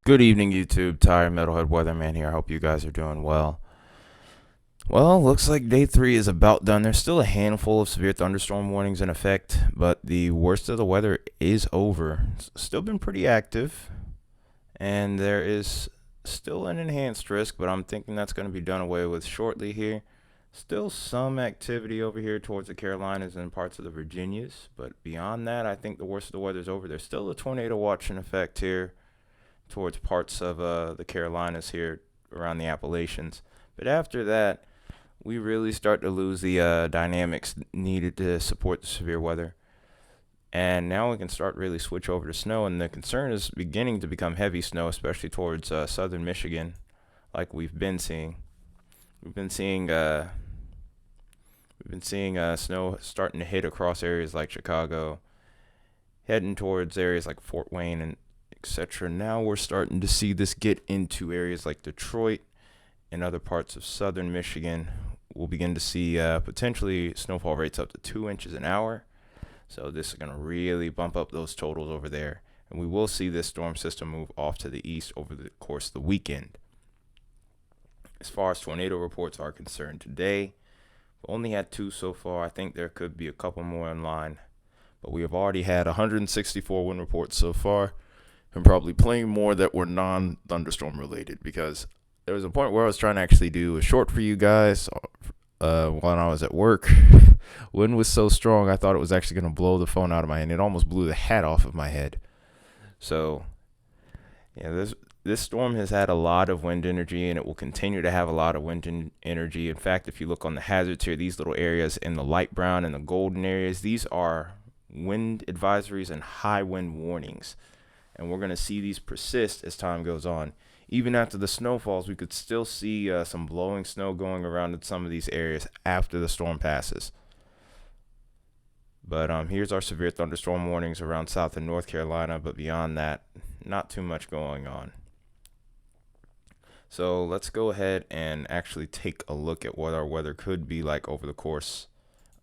Good evening, YouTube. Tire Metalhead Weatherman here. I hope you guys are doing well. Well, looks like day 3 is about done. There's still a handful of severe thunderstorm warnings in effect, but the worst of the weather is over. It's still been pretty active, and there is still an enhanced risk, but I'm thinking that's going to be done away with shortly here. Still some activity over here towards the Carolinas and parts of the Virginias, but beyond that, I think the worst of the weather is over. There's still a tornado watch in effect here towards parts of the Carolinas here around the Appalachians. But after that, we really start to lose the dynamics needed to support the severe weather. And now we can start really switch over to snow, and the concern is beginning to become heavy snow, especially towards southern Michigan, like we've been seeing. We've been seeing snow starting to hit across areas like Chicago, heading towards areas like Fort Wayne and etc. Now we're starting to see this get into areas like Detroit and other parts of southern Michigan. We'll begin to see potentially snowfall rates up to 2 inches an hour. So this is going to really bump up those totals over there. And we will see this storm system move off to the east over the course of the weekend. As far as tornado reports are concerned today, we've only had 2 so far. I think there could be a couple more in line. But we have already had 164 wind reports so far, and probably plenty more that were non-thunderstorm related, because there was a point where I was trying to actually do a short for you guys when I was at work. Wind was so strong, I thought it was actually going to blow the phone out of my hand. It almost blew the hat off of my head. So, yeah, this storm has had a lot of wind energy, and it will continue to have a lot of wind energy. In fact, if you look on the hazards here, these little areas in the light brown and the golden areas, these are wind advisories and high wind warnings. And we're going to see these persist as time goes on. Even after the snowfalls, we could still see some blowing snow going around in some of these areas after the storm passes. But here's our severe thunderstorm warnings around South and North Carolina. But beyond that, not too much going on. So let's go ahead and actually take a look at what our weather could be like over the course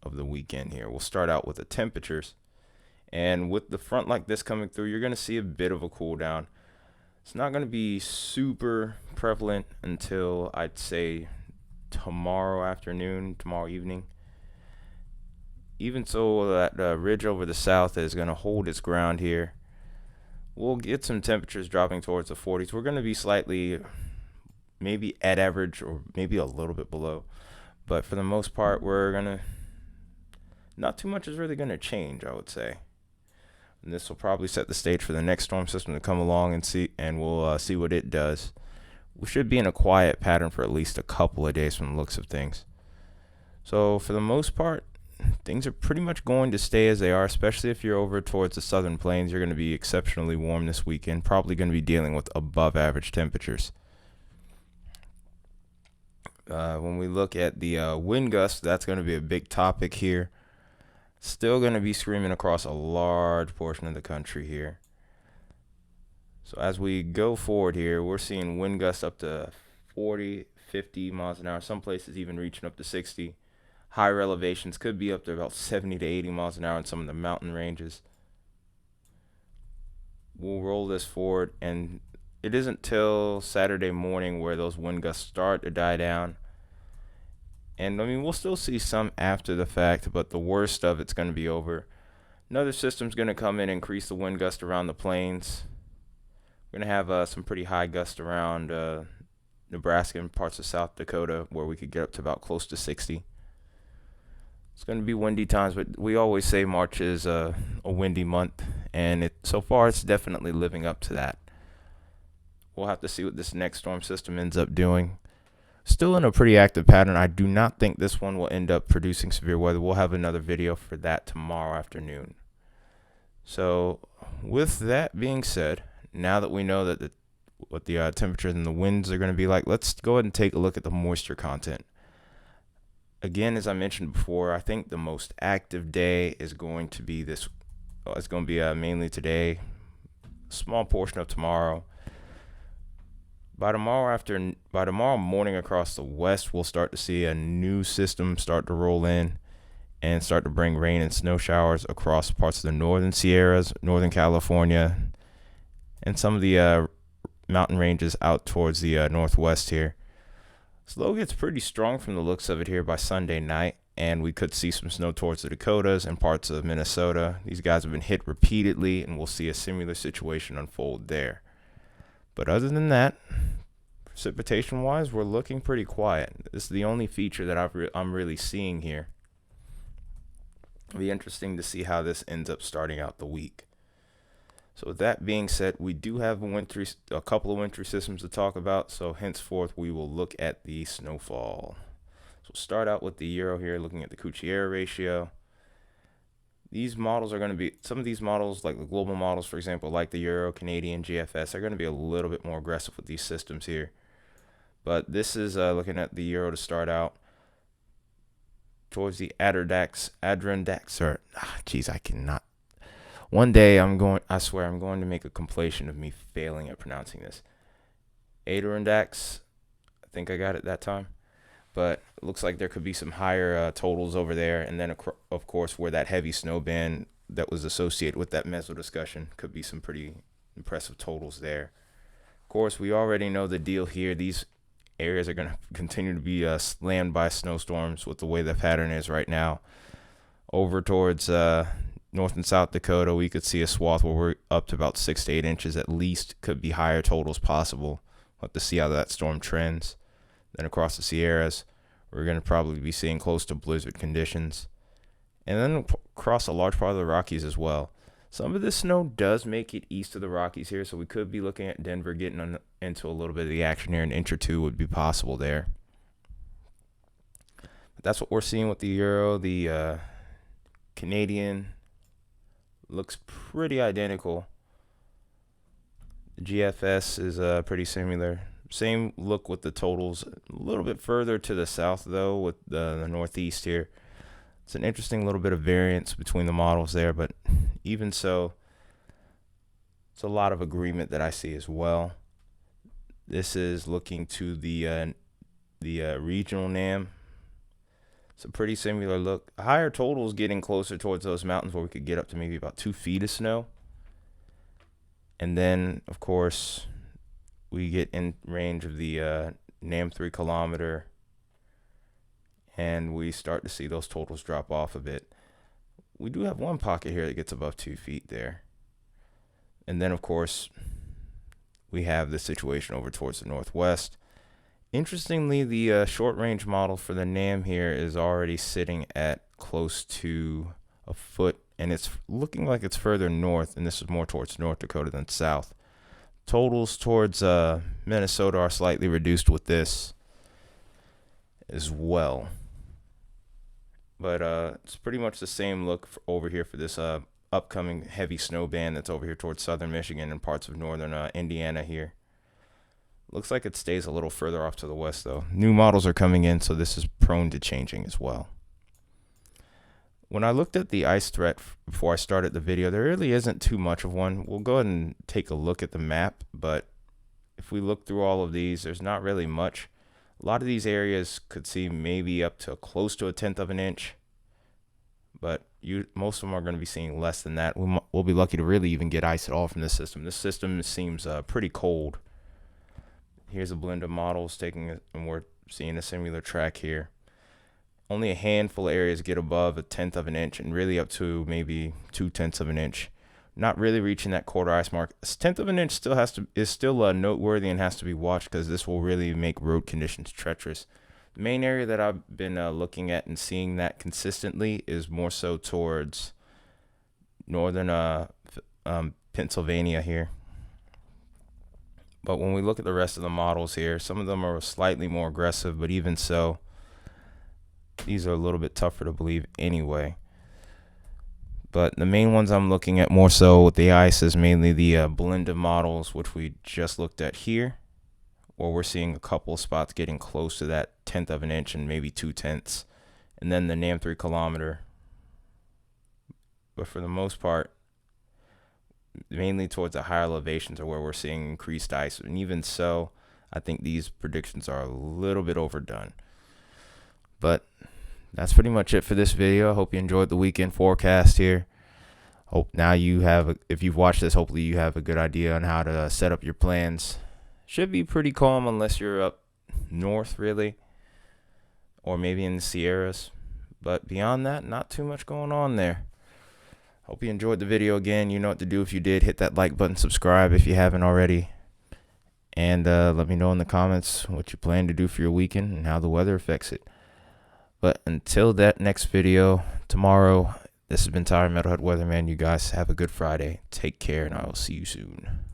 of the weekend here. We'll start out with the temperatures. And with the front like this coming through, you're going to see a bit of a cool down. It's not going to be super prevalent until I'd say tomorrow afternoon, tomorrow evening. Even so, that ridge over the south is going to hold its ground here. We'll get some temperatures dropping towards the 40s. We're going to be slightly, maybe at average or maybe a little bit below. But for the most part, not too much is really going to change, I would say. And this will probably set the stage for the next storm system to come along and we'll see what it does. We should be in a quiet pattern for at least a couple of days from the looks of things. So for the most part, things are pretty much going to stay as they are, especially if you're over towards the southern plains. You're going to be exceptionally warm this weekend, probably going to be dealing with above average temperatures. When we look at the wind gusts, that's going to be a big topic here. Still going to be screaming across a large portion of the country here. So as we go forward here, we're seeing wind gusts up to 40, 50 miles an hour. Some places even reaching up to 60. Higher elevations could be up to about 70 to 80 miles an hour in some of the mountain ranges. We'll roll this forward, and it isn't till Saturday morning where those wind gusts start to die down. And I mean, we'll still see some after the fact, but the worst of it's going to be over. Another system's going to come in and increase the wind gust around the plains. We're going to have some pretty high gusts around Nebraska and parts of South Dakota, where we could get up to about close to 60. It's going to be windy times, but we always say March is a windy month, and so far it's definitely living up to that. We'll have to see what this next storm system ends up doing. Still in a pretty active pattern. I do not think this one will end up producing severe weather. We'll have another video for that tomorrow afternoon. So with that being said, now that we know that what the temperatures and the winds are going to be like, let's go ahead and take a look at the moisture content. Again, as I mentioned before, I think the most active day is going to be mainly today, a small portion of tomorrow. By tomorrow morning across the west, we'll start to see a new system start to roll in and start to bring rain and snow showers across parts of the northern Sierras, Northern California, and some of the mountain ranges out towards the northwest here. Slow gets pretty strong from the looks of it here by Sunday night, and we could see some snow towards the Dakotas and parts of Minnesota. These guys have been hit repeatedly, and we'll see a similar situation unfold there. But other than that, precipitation-wise, we're looking pretty quiet. This is the only feature that I'm really seeing here. It'll be interesting to see how this ends up starting out the week. So with that being said, we do have a couple of wintry systems to talk about. So henceforth, we will look at the snowfall. So we'll start out with the Euro here, looking at the Kucci-Erra ratio. These models are going to be, some of these models, like the global models, for example, like the Euro, Canadian, GFS, are going to be a little bit more aggressive with these systems here. But this is looking at the Euro to start out. Towards the Adirondack, I cannot. One day I swear I'm going to make a compilation of me failing at pronouncing this. Adirondacks, I think I got it that time. But it looks like there could be some higher totals over there. And then, of course, where that heavy snow band that was associated with that meso discussion could be some pretty impressive totals there. Of course, we already know the deal here. These areas are going to continue to be slammed by snowstorms with the way the pattern is right now. Over towards North and South Dakota, we could see a swath where we're up to about 6 to 8 inches at least. Could be higher totals possible. We'll have to see how that storm trends. Then across the Sierras, we're going to probably be seeing close to blizzard conditions. And then across a large part of the Rockies as well. Some of this snow does make it east of the Rockies here, so we could be looking at Denver getting into a little bit of the action here. An inch or two would be possible there. But that's what we're seeing with the Euro. The Canadian looks pretty identical. The GFS is pretty similar. Same look with the totals. A little bit further to the south, though, with the northeast here. It's an interesting little bit of variance between the models there, but even so, it's a lot of agreement that I see as well. This is looking to the regional NAM. It's a pretty similar look. Higher totals getting closer towards those mountains where we could get up to maybe about 2 feet of snow. And then, of course, we get in range of the NAM 3 kilometer, and we start to see those totals drop off a bit. We do have one pocket here that gets above 2 feet there. And then, of course, we have the situation over towards the northwest. Interestingly, the short-range model for the NAM here is already sitting at close to a foot, and it's looking like it's further north, and this is more towards North Dakota than south. Totals towards Minnesota are slightly reduced with this as well. But it's pretty much the same look over here for this upcoming heavy snow band that's over here towards southern Michigan and parts of northern Indiana here. Looks like it stays a little further off to the west, though. New models are coming in, so this is prone to changing as well. When I looked at the ice threat before I started the video, there really isn't too much of one. We'll go ahead and take a look at the map, but if we look through all of these, there's not really much. A lot of these areas could see maybe up to close to 1/10 of an inch, but most of them are going to be seeing less than that. We'll be lucky to really even get ice at all from this system. This system seems pretty cold. Here's a blend of models and we're seeing a similar track here. Only a handful of areas get above 1/10 of an inch, and really up to maybe 2/10 of an inch. Not really reaching that quarter ice mark. 1/10 of an inch is still noteworthy and has to be watched, because this will really make road conditions treacherous. The main area that I've been looking at and seeing that consistently is more so towards northern Pennsylvania here. But when we look at the rest of the models here, some of them are slightly more aggressive, but even so, these are a little bit tougher to believe anyway. But the main ones I'm looking at more so with the ice is mainly the blend of models, which we just looked at here, where we're seeing a couple of spots getting close to that 1/10 of an inch and maybe 2/10. And then the NAM 3 kilometer. But for the most part, mainly towards the higher elevations are where we're seeing increased ice. And even so, I think these predictions are a little bit overdone. But that's pretty much it for this video. I hope you enjoyed the weekend forecast here. Hope now you have, if you've watched this, hopefully you have a good idea on how to set up your plans Should be pretty calm unless you're up north, really, or maybe in the Sierras. But beyond that, not too much going on there. Hope you enjoyed the video again. You know what to do if you did. Hit that like button, subscribe if you haven't already. And let me know in the comments what you plan to do for your weekend and how the weather affects it. But until that next video tomorrow, this has been Tyler Metalhead Weatherman. You guys have a good Friday. Take care, and I will see you soon.